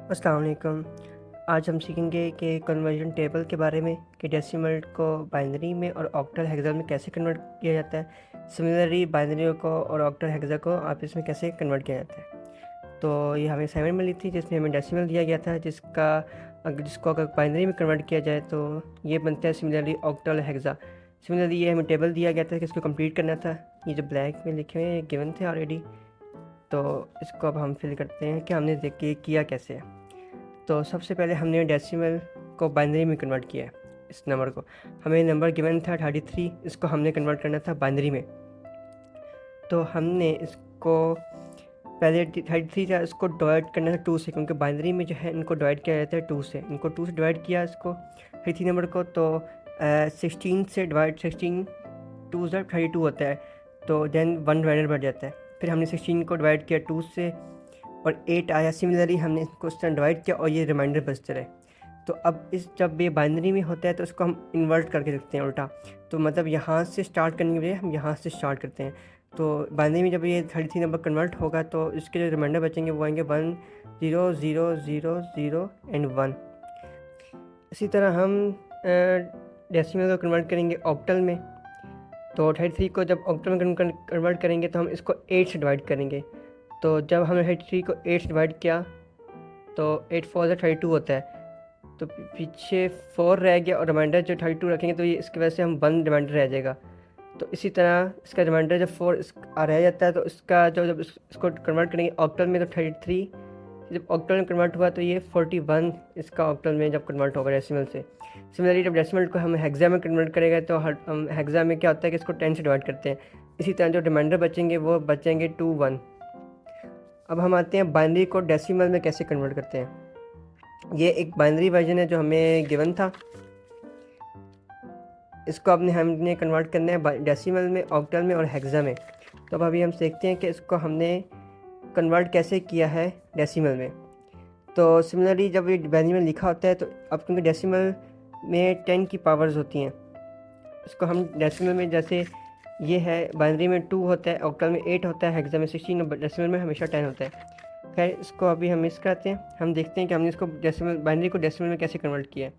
अस्सलाम वालेकुम। आज हम सीखेंगे कि कन्वर्जन टेबल के बारे में कि डेसिमल को बाइनरी में और ऑक्टल हेक्सा में कैसे कन्वर्ट किया जाता है। सिमिलरली बाइनरी को और ऑक्टल हेक्सा को आप इसमें कैसे कन्वर्ट किया जाता है। तो ये हमें असाइनमेंट मिली थी जिसमें हमें डेसिमल दिया गया था जिसको अगर बाइनरी में कन्वर्ट किया जाए तो ये बनता है सिमिलरली ऑक्टल हेक्सा। सिमिलरली ये हमें टेबल दिया गया था कि इसको कंप्लीट करना था। ये जो ब्लैक में लिखे हुए हैं गिवन थे ऑलरेडी, तो इसको अब हम फिल करते हैं कि हमने देख के किया कैसे है। तो सबसे पहले हमने डेसिमल को बाइनरी में कन्वर्ट किया है। इस नंबर को हमें नंबर गिवन था 33, इसको हमने कन्वर्ट करना था बाइनरी में। तो हमने इसको पहले 33 था, इसको डिवाइड करना था 2 से, क्योंकि बाइनरी में जो है इनको डिवाइड किया जाता है 2 से। इनको 2 से डिवाइड किया इसको 33 नंबर को, तो 16 से डिवाइड 16 2 से 32 होता है, तो देन 1 डिवाइडर बढ़ जाता है। फिर हमने 16 को डिवाइड किया 2 से और 8 आया। सिमिलरली हमने इसको इस तरह डिवाइड किया और ये रिमाइंडर बचते रहे। तो अब जब ये बाइनरी में होता है तो इसको हम इन्वर्ट करके लिखते हैं उल्टा। तो मतलब यहाँ से स्टार्ट करने के लिए हम यहाँ से स्टार्ट करते हैं। तो बाइनरी में जब ये 33 नंबर कन्वर्ट होगा तो इसके जो रिमाइंडर बचेंगे वो आएंगे 1 0 0 0 0 एंड 1। इसी तरह हम डेसिमल को कन्वर्ट करेंगे ऑक्टल में। तो 33 को जब ऑक्टल में कन्वर्ट करेंगे तो हम इसको 8 से डिवाइड करेंगे। तो जब हमने 33 को 8 से डिवाइड किया तो 8 4 से 32 होता है, तो पीछे 4 रह गया और रिमाइंडर जो 32 रखेंगे तो ये इसकी वजह से हम 1 रिमाइंडर रह जाएगा। तो इसी तरह इसका रिमाइंडर जब 4 रह जाता है तो इसका जब इसको कन्वर्ट करेंगे ऑक्टल में तो 33 जब ऑक्टल में कन्वर्ट हुआ तो ये 41 इसका ऑक्टल में जब कन्वर्ट होगा डेसिमल से। सिमिलरली जब डेसिमल को हम हेक्सा में कन्वर्ट करेंगे तो हम हेक्सा में क्या होता है कि इसको 10 से डिवाइड करते हैं। इसी तरह जो रिमाइंडर बचेंगे वो बचेंगे 2 1। अब हम आते हैं बाइनरी को डेसिमल में कैसे कन्वर्ट करते हैं। ये एक बाइनरी वर्जन है जो हमें गिवन था, इसको हमने कन्वर्ट करना है डेसिमल में, ऑक्टल में और हेक्सा में। तो अब अभी हम देखते हैं कि इसको हमने कन्वर्ट कैसे किया है डेसिमल में। तो सिमिलरली जब ये बाइनरी में लिखा होता है तो अब क्योंकि डेसिमल में 10 की पावर्स होती हैं, इसको हम डेसिमल में जैसे ये है बाइनरी में 2 होता है, ऑक्टल में 8 होता है, हेक्सा में 16 और डेसिमल में हमेशा 10 होता है। खैर इसको अभी हम मिस करते हैं। हम देखते हैं कि हमने इसको डेसिमल बाइनरी को डेसिमल में कैसे कन्वर्ट किया है।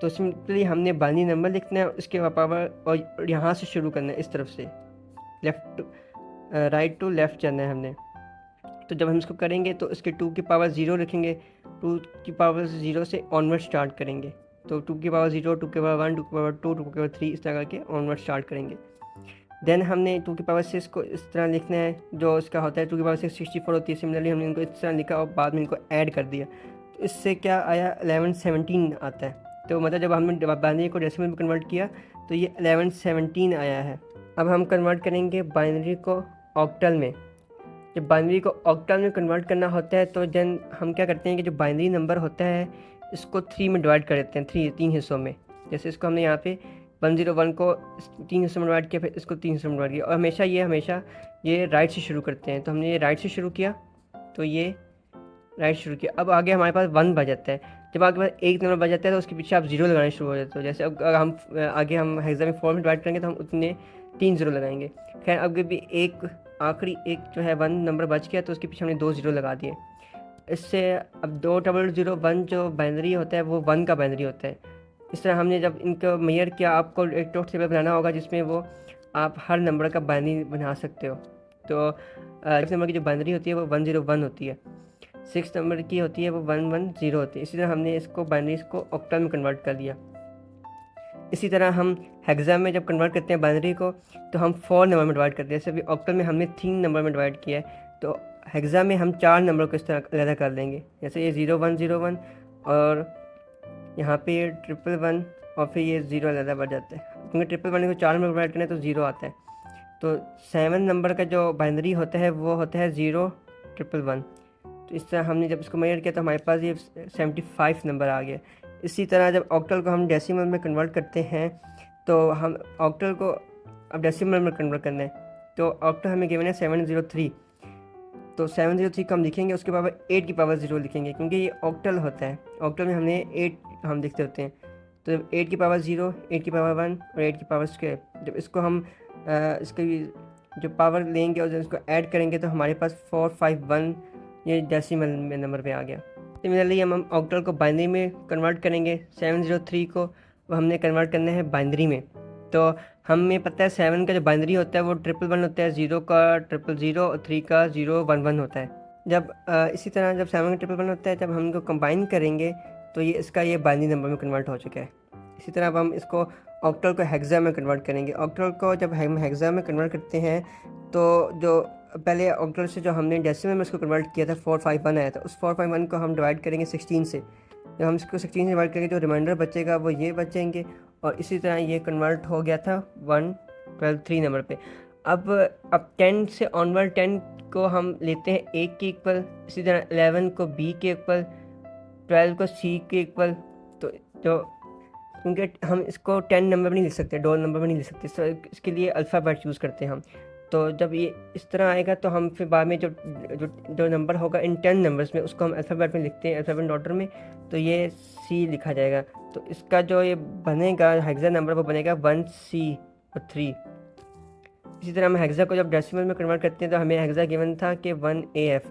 तो सिंपली हमने बाइनरी नंबर लिखना है, उसके पावर और यहाँ से शुरू करना है, इस तरफ से राइट टू लेफ़्ट जाना है हमने। तो जब हम इसको करेंगे तो इसके 2 की पावर 0 रखेंगे, 2 की पावर 0 से ऑनवर्ड स्टार्ट करेंगे। तो 2 की पावर 0, 2 की पावर 1, 2 की पावर 2, 2 की पावर 3, इस तरह करके ऑनवर्ड स्टार्ट करेंगे। देन हमने 2 की पावर 6 को इस तरह लिखना है, जो इसका होता है 2 की पावर 6 64 होती है। सिमिलरली हमने इनको इस तरह लिखा और बाद में इनको ऐड कर दिया, तो इससे क्या आया 11 17 आता है। तो मतलब जब हमने बाइनरी को डेसिमल में कन्वर्ट किया तो ये 11 17 आया है। अब हम कन्वर्ट करेंगे बाइनरी को ऑक्टल में। जब बाइनरी को ऑक्टल में कन्वर्ट करना होता है तो देन हम क्या करते हैं कि जो बाइनरी नंबर होता है इसको 3 में डिवाइड कर देते हैं, 3 हिस्सों में। जैसे इसको हमने यहाँ पे 101 को 3 हिस्सों में डिवाइड किया, फिर इसको 3 हिस्सों में डिवाइड किया, और हमेशा ये राइट से शुरू करते हैं। तो हमने ये राइट से शुरू किया, तो ये राइट शुरू किया। अब आगे हमारे पास 1 बच जाता है। जब आपके पास एक नंबर बच जाता है तो उसके पीछे आप 0 लगाने शुरू हो जाते हो। जैसे अब अगर हम आगे हम हेक्सा में 4 में डिवाइड करेंगे तो हम उतने 3 0 लगाएंगे। खैर अब भी एक आखिरी एक जो है 1 नंबर बच गया तो उसके पीछे हमने 2 0 लगा दिए। इससे अब 2 0 0 1 जो बाइनरी होता है वो 1 का बाइनरी होता है। इस तरह हमने जब इनको मेजर किया, आपको एक ट्रुथ टेबल बनाना होगा जिसमें वो आप हर नंबर का बाइनरी बना सकते हो। तो 5 नंबर की जो बाइनरी होती है वो 101 होती है, 6 नंबर की होती है वो 110 होती है। इसी तरह हमने इसको बाइनरीज को ऑक्टल में कन्वर्ट कर दिया। इसी तरह हम हेक्सा में जब कन्वर्ट करते हैं बाइनरी को तो हम 4 नंबर में डिवाइड करते हैं। जैसे अभी ऑक्टल में हमने 3 नंबर में डिवाइड किया है, तो हेक्सा में हम 4 नंबर को इस तरह अलग कर देंगे। जैसे ये 0101 और यहाँ पे ये 111 और फिर ये 0 अलग बढ़ जाता है, क्योंकि 111 को 4 नंबर डिवाइड करना है तो 0 आता है। तो 7 नंबर का जो बाइनरी होता है वो होता है 0 111। तो इस तरह हमने जब इसको मेजर किया तो हमारे पास ये 75 नंबर आ गया। इसी तरह जब ऑक्टल को हम डेसिमल में कन्वर्ट करते हैं तो हम ऑक्टल को अब डेसिमल में कन्वर्ट करना है, तो ऑक्टल हमें गिवन है 703। तो 703 को हम लिखेंगे, उसके पावर 8 की पावर 0 लिखेंगे, क्योंकि ये ऑक्टल होता है। ऑक्टल में हमने 8 हम लिखते होते हैं। तो जब 8 की पावर 0, 8 की पावर 1 और 8 की पावर स्क्वायर, जब इसको हम इसकी जो पावर लेंगे और जब इसको ऐड करेंगे तो हमारे पास 451 ये डेसिमल में नंबर पे आ गया। सिमिलरली हम ऑक्टल को बाइनरी में कन्वर्ट करेंगे। 703 को वो हमने कन्वर्ट करना है बाइनरी में। तो हमें पता है 7 का जो बाइनरी होता है वो 111 होता है, 0 का 000 और 3 का 011 होता है। जब इसी तरह जब 7 का 111 होता है, जब हम इनको कंबाइन करेंगे तो ये इसका ये बाइनरी नंबर में कन्वर्ट हो चुका है। इसी तरह अब हम इसको ऑक्टल को हेक्सा में कन्वर्ट करेंगे। ऑक्टल को जब हम हेक्सा में कन्वर्ट करते हैं तो जो पहले ऑक्टल से जो हमने डेसिमल में इसको कन्वर्ट किया था 451 आया था, उस 451 को हम डिवाइड करेंगे 16 से। जब हम इसको 16 से डिवाइड करेंगे जो रिमाइंडर बचेगा वो ये बचेंगे, और इसी तरह ये कन्वर्ट हो गया था 112 नंबर पे। अब 10 से ऑनवर्ड 10 को हम लेते हैं A के इक्वल, इसी तरह 11 को B के इक्वल, 12 को C के इक्वल। तो क्योंकि हम इसको 10 नंबर में नहीं लिख सकते, डोल नंबर में नहीं लिख सकते, तो इसके लिए अल्फ़ाबेट यूज़ करते हैं हम। तो जब ये इस तरह आएगा तो हम फिर बाद में जो नंबर होगा इन 10 नंबर्स में उसको हम अल्फ़ाबेट में लिखते हैं, अल्फ़ाबेट ऑर्डर में। तो ये C लिखा जाएगा। तो इसका जो ये बनेगा हेक्सा नंबर वो बनेगा 1C और 3। इसी तरह हम हेक्सा को जब डेसिमल में कन्वर्ट करते हैं तो हमें हेक्सा गिवन था कि 1AF।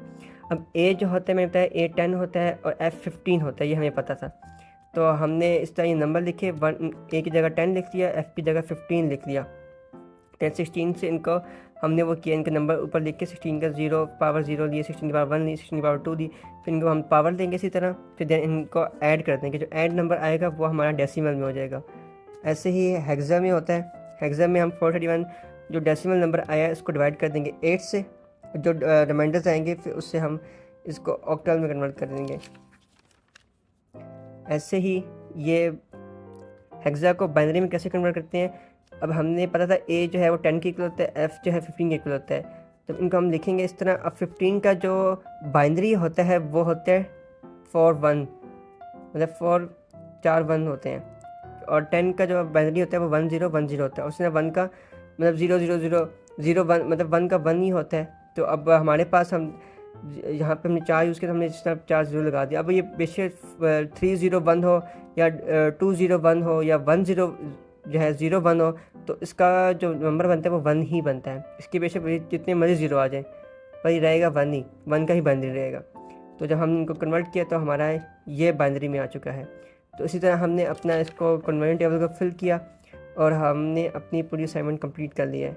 अब A जो होता है, मैंने बताया A 10 होता है और F 15 होता है, ये हमें पता था। तो हमने इस तरह ये नंबर लिखे, A की जगह 10 लिख लिया, F की जगह 15 लिख लिया। 10 16 से इनको हमने वो किया, इनके नंबर ऊपर लिख के 16 का 0 पावर 0 लिए, 16 की पावर 1 ली, 16 की पावर 2 दी, फिर इनको हम पावर देंगे इसी तरह, फिर देन इनको ऐड कर देंगे। जो ऐड नंबर आएगा वो हमारा डेसिमल में हो जाएगा। ऐसे ही हेक्सा में होता है। हेक्सा में हम 431 जो डेसिमल नंबर आया इसको डिवाइड कर देंगे 8 से, जो रिमाइंडर्स आएंगे फिर उससे हम इसको ऑक्टल में कन्वर्ट कर देंगे। ऐसे ही ये हेक्सा को बाइनरी में कैसे कन्वर्ट करते हैं। अब हमने पता था A जो है वो 10 के इक्वल होता है, F जो है 15 के इक्वल होता है। जब इनको हम लिखेंगे इस तरह, अब 15 का जो बाइनरी होता है वो होता है 41, मतलब 4 1 होते हैं, और 10 का जो बाइनरी होता है वो 1010 होता है। उसने 1 का मतलब 00001 मतलब 1 का 1 ही होता है। तो अब हमारे पास हम यहाँ पे हमने 4 यूज़ किया, तो हमने इस तरह 4 0 लगा दिया। अब ये बेशक 301 हो या 201 हो या 10 जो है 01 हो, तो इसका जो नंबर बनता है वो 1 ही बनता है। इसके बेशक जितने मर्जी 0 आ जाए पर ये रहेगा 1 ही, 1 का ही बाइनरी रहेगा। तो जब हम इनको कन्वर्ट किया तो हमारा ये बाइनरी में आ चुका है। तो इसी तरह हमने अपना इसको कन्वर्जन टेबल को फिल किया और हमने अपनी पूरी असाइनमेंट कंप्लीट कर ली है।